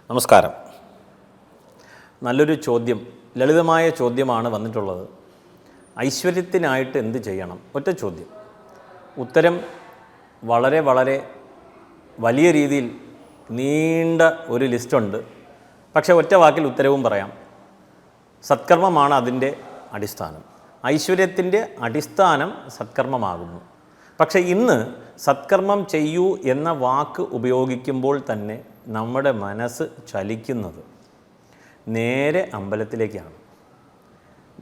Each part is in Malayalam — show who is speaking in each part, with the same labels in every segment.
Speaker 1: നമസ്കാരം. നല്ലൊരു ചോദ്യം, ലളിതമായ ചോദ്യമാണ് വന്നിട്ടുള്ളത്. ഐശ്വര്യത്തിനായിട്ട് എന്ത് ചെയ്യണം? ഒറ്റ ചോദ്യം. ഉത്തരം വളരെ വലിയ രീതിയിൽ നീണ്ട ഒരു ലിസ്റ്റുണ്ട്. പക്ഷേ ഒറ്റ വാക്കിൽ ഉത്തരവും പറയാം. സത്കർമ്മമാണ് അതിൻ്റെ അടിസ്ഥാനം. ഐശ്വര്യത്തിൻ്റെ അടിസ്ഥാനം സത്കർമ്മമാകുന്നു. പക്ഷേ ഇന്ന് സത്കർമ്മം ചെയ്യൂ എന്ന വാക്ക് ഉപയോഗിക്കുമ്പോൾ തന്നെ നമ്മുടെ മനസ്സ് ചലിക്കുന്നത് നേരെ അമ്പലത്തിലേക്കാണ്.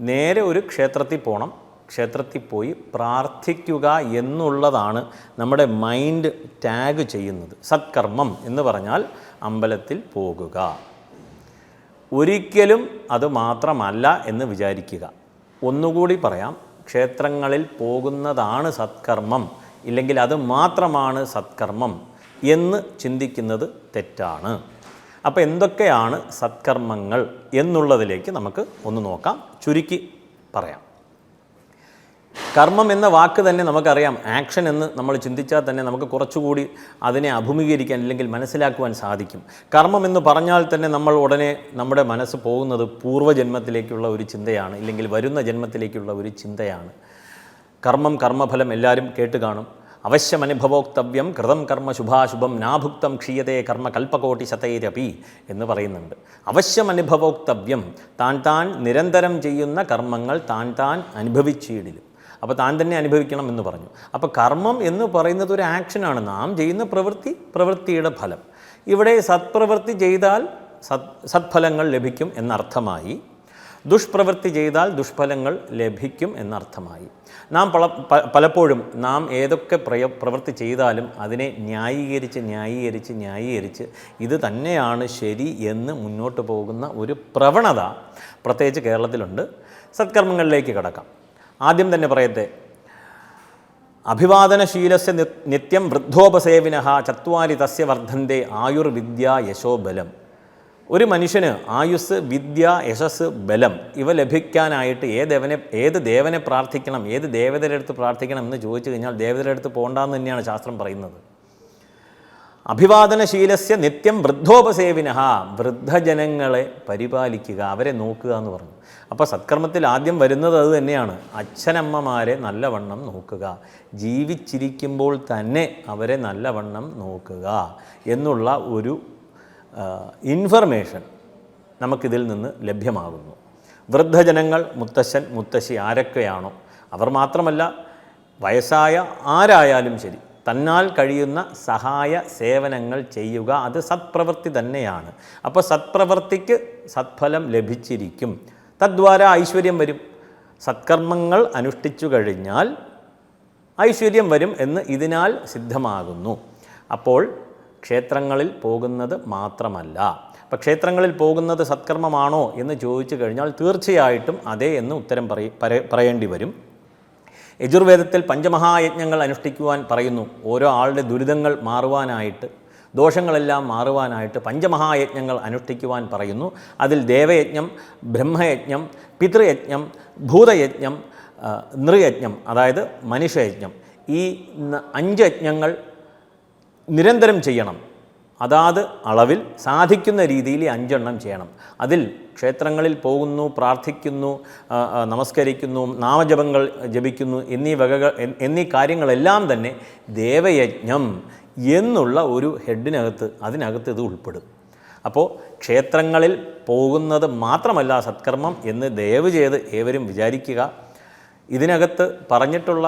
Speaker 1: നേരെ ഒരു ക്ഷേത്രത്തിൽ പോകണം, ക്ഷേത്രത്തിൽ പോയി പ്രാർത്ഥിക്കുക എന്നുള്ളതാണ് നമ്മുടെ മൈൻഡ് ടാഗ് ചെയ്യുന്നത്. സത്കർമ്മം എന്ന് പറഞ്ഞാൽ അമ്പലത്തിൽ പോകുക. ഒരിക്കലും അത് മാത്രമല്ല എന്ന് വിചാരിക്കുക. ഒന്നുകൂടി പറയാം, ക്ഷേത്രങ്ങളിൽ പോകുന്നതാണ് സത്കർമ്മം, ഇല്ലെങ്കിൽ അത് മാത്രമാണ് സത്കർമ്മം എന്ന് ചിന്തിക്കുന്നത് തെറ്റാണ്. അപ്പോൾ എന്തൊക്കെയാണ് സത്കർമ്മങ്ങൾ എന്നുള്ളതിലേക്ക് നമുക്ക് ഒന്ന് നോക്കാം. ചുരുക്കി പറയാം. കർമ്മം എന്ന വാക്ക് തന്നെ നമുക്കറിയാം. ആക്ഷൻ എന്ന് നമ്മൾ ചിന്തിച്ചാൽ തന്നെ നമുക്ക് കുറച്ചുകൂടി അതിനെ അഭിമുഖീകരിക്കാൻ അല്ലെങ്കിൽ മനസ്സിലാക്കുവാൻ സാധിക്കും. കർമ്മം എന്ന് പറഞ്ഞാൽ തന്നെ നമ്മൾ ഉടനെ നമ്മുടെ മനസ്സ് പോകുന്നത് പൂർവ്വജന്മത്തിലേക്കുള്ള ഒരു ചിന്തയാണ്, ഇല്ലെങ്കിൽ വരുന്ന ജന്മത്തിലേക്കുള്ള ഒരു ചിന്തയാണ്. കർമ്മം, കർമ്മഫലം എല്ലാവരും കേട്ട് കാണും. അവശ്യമനുഭവോക്തവ്യം കൃതം കർമ്മ ശുഭാശുഭം നാഭുക്തം ക്ഷീയതേ കർമ്മ കൽപ്പകോട്ടി ശതൈരപി എന്ന് പറയുന്നുണ്ട്. അവശ്യമനുഭവോക്തവ്യം, താൻ നിരന്തരം ചെയ്യുന്ന കർമ്മങ്ങൾ താൻ അനുഭവിച്ചിടിലും. അപ്പോൾ താൻ തന്നെ അനുഭവിക്കണം എന്ന് പറഞ്ഞു. അപ്പോൾ കർമ്മം എന്ന് പറയുന്നത് ഒരു ആക്ഷനാണ്. നാം ചെയ്യുന്ന പ്രവൃത്തിയുടെ ഫലം. ഇവിടെ സത്പ്രവൃത്തി ചെയ്താൽ സത്ഫലങ്ങൾ ലഭിക്കും എന്നർത്ഥമായി, ദുഷ്പ്രവൃത്തി ചെയ്താൽ ദുഷ്ഫലങ്ങൾ ലഭിക്കും എന്നർത്ഥമായി. നാം പലപ്പോഴും നാം ഏതൊക്കെ പ്രവൃത്തി ചെയ്താലും അതിനെ ന്യായീകരിച്ച് ഇത് തന്നെയാണ് ശരി എന്ന് മുന്നോട്ട് പോകുന്ന ഒരു പ്രവണത പ്രത്യേകിച്ച് കേരളത്തിലുണ്ട്. സത്കർമ്മങ്ങളിലേക്ക് കടക്കാം. ആദ്യം തന്നെ പറയട്ടെ, അഭിവാദനശീലസ്യ നിത്യം വൃദ്ധോപസേവിനഃ ചത്വാരി തസ്യ വർദ്ധന്തേ ആയുർവിദ്യ യശോബലം. ഒരു മനുഷ്യന് ആയുസ്, വിദ്യ, യശസ്, ബലം ഇവ ലഭിക്കാനായിട്ട് ഏത് ദേവനെ പ്രാർത്ഥിക്കണം, ഏത് ദേവതയുടെ അടുത്ത് പ്രാർത്ഥിക്കണം എന്ന് ചോദിച്ചു കഴിഞ്ഞാൽ ദേവതയുടെ അടുത്ത് പോകണ്ടെന്ന് തന്നെയാണ് ശാസ്ത്രം പറയുന്നത്. അഭിവാദനശീലസ്യ നിത്യം വൃദ്ധോപസേവിനഃ, വൃദ്ധജനങ്ങളെ പരിപാലിക്കുക, അവരെ നോക്കുക എന്ന് പറഞ്ഞു. അപ്പോൾ സത്കർമ്മത്തിൽ ആദ്യം വരുന്നത് അത് തന്നെയാണ്. അച്ഛനമ്മമാരെ നല്ലവണ്ണം നോക്കുക, ജീവിച്ചിരിക്കുമ്പോൾ തന്നെ അവരെ നല്ലവണ്ണം നോക്കുക എന്നുള്ള ഒരു ഇൻഫർമേഷൻ നമുക്കിതിൽ നിന്ന് ലഭ്യമാകുന്നു. വൃദ്ധജനങ്ങൾ, മുത്തശ്ശൻ, മുത്തശ്ശി ആരൊക്കെയാണോ അവർ മാത്രമല്ല, വയസ്സായ ആരായാലും ശരി, തന്നാൽ കഴിയുന്ന സഹായ സേവനങ്ങൾ ചെയ്യുക. അത് സത്പ്രവൃത്തി തന്നെയാണ്. അപ്പോൾ സത്പ്രവൃത്തിക്ക് സത്ഫലം ലഭിച്ചിരിക്കും. തദ്വാര ഐശ്വര്യം വരും. സത്കർമ്മങ്ങൾ അനുഷ്ഠിച്ചു കഴിഞ്ഞാൽ ഐശ്വര്യം വരും എന്ന് ഇതിനാൽ സിദ്ധമാകുന്നു. അപ്പോൾ ക്ഷേത്രങ്ങളിൽ പോകുന്നത് മാത്രമല്ല. അപ്പോൾ ക്ഷേത്രങ്ങളിൽ പോകുന്നത് സത്കർമ്മമാണോ എന്ന് ചോദിച്ചു കഴിഞ്ഞാൽ തീർച്ചയായിട്ടും അതെ എന്ന് ഉത്തരം പറയേണ്ടി വരും. യജുർവേദത്തിൽ പഞ്ചമഹായജ്ഞങ്ങൾ അനുഷ്ഠിക്കുവാൻ പറയുന്നു. ഓരോ ആളുടെ ദുരിതങ്ങൾ മാറുവാനായിട്ട്, ദോഷങ്ങളെല്ലാം മാറുവാനായിട്ട് പഞ്ചമഹായജ്ഞങ്ങൾ അനുഷ്ഠിക്കുവാൻ പറയുന്നു. അതിൽ ദേവയജ്ഞം, ബ്രഹ്മയജ്ഞം, പിതൃയജ്ഞം, ഭൂതയജ്ഞം, നൃയജ്ഞം അതായത് മനുഷ്യയജ്ഞം, ഈ 5 യജ്ഞങ്ങൾ നിരന്തരം ചെയ്യണം. അതാത് അളവിൽ സാധിക്കുന്ന രീതിയിൽ 5 എണ്ണം ചെയ്യണം. അതിൽ ക്ഷേത്രങ്ങളിൽ പോകുന്നു, പ്രാർത്ഥിക്കുന്നു, നമസ്കരിക്കുന്നു, നാമജപങ്ങൾ ജപിക്കുന്നു എന്നീ കാര്യങ്ങളെല്ലാം തന്നെ ദേവയജ്ഞം എന്നുള്ള ഒരു അതിനകത്ത് ഇത് ഉൾപ്പെടും. അപ്പോൾ ക്ഷേത്രങ്ങളിൽ പോകുന്നത് മാത്രമല്ല സത്കർമ്മം എന്ന് ദയവ് ചെയ്ത് ഏവരും വിചാരിക്കുക. ഇതിനകത്ത് പറഞ്ഞിട്ടുള്ള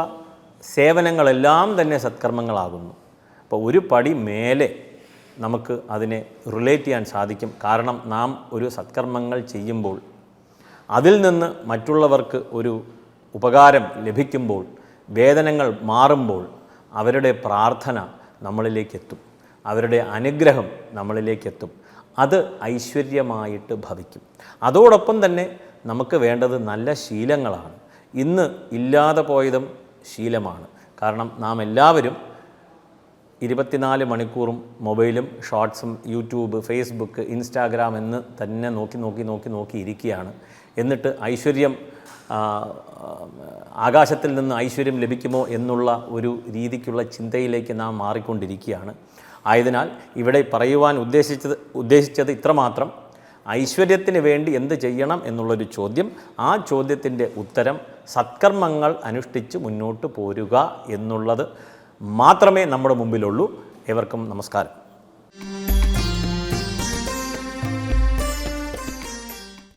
Speaker 1: സേവനങ്ങളെല്ലാം തന്നെ സത്കർമ്മങ്ങളാകുന്നു. അപ്പോൾ ഒരു പടി മേലെ നമുക്ക് അതിനെ റിലേറ്റ് ചെയ്യാൻ സാധിക്കും. കാരണം നാം ഒരു സത്കർമ്മങ്ങൾ ചെയ്യുമ്പോൾ അതിൽ നിന്ന് മറ്റുള്ളവർക്ക് ഒരു ഉപകാരം ലഭിക്കുമ്പോൾ, വേദനകൾ മാറുമ്പോൾ അവരുടെ പ്രാർത്ഥന നമ്മളിലേക്കെത്തും, അവരുടെ അനുഗ്രഹം നമ്മളിലേക്കെത്തും. അത് ഐശ്വര്യമായിട്ട് ഭവിക്കും. അതോടൊപ്പം തന്നെ നമുക്ക് വേണ്ടത് നല്ല ശീലങ്ങളാണ്. ഇന്ന് ഇല്ലാതെ പോയതും ശീലമാണ്. കാരണം നാം എല്ലാവരും 24 മണിക്കൂറും മൊബൈലും ഷോർട്ട്സും യൂട്യൂബ്, ഫേസ്ബുക്ക്, ഇൻസ്റ്റാഗ്രാം എന്ന് തന്നെ നോക്കി ഇരിക്കുകയാണ്. എന്നിട്ട് ഐശ്വര്യം, ആകാശത്തിൽ നിന്ന് ഐശ്വര്യം ലഭിക്കുമോ എന്നുള്ള ഒരു രീതിക്കുള്ള ചിന്തയിലേക്ക് നാം മാറിക്കൊണ്ടിരിക്കുകയാണ്. ആയതിനാൽ ഇവിടെ പറയുവാൻ ഉദ്ദേശിച്ചത് ഇത്രമാത്രം: ഐശ്വര്യത്തിന് വേണ്ടി എന്ത് ചെയ്യണം എന്നുള്ളൊരു ചോദ്യം. ആ ചോദ്യത്തിൻ്റെ ഉത്തരം സത്കർമ്മങ്ങൾ അനുഷ്ഠിച്ച് മുന്നോട്ട് പോരുക എന്നുള്ളത് മാത്രമേ നമ്മുടെ മുമ്പിലുള്ളൂ. ഏവർക്കും നമസ്കാരം.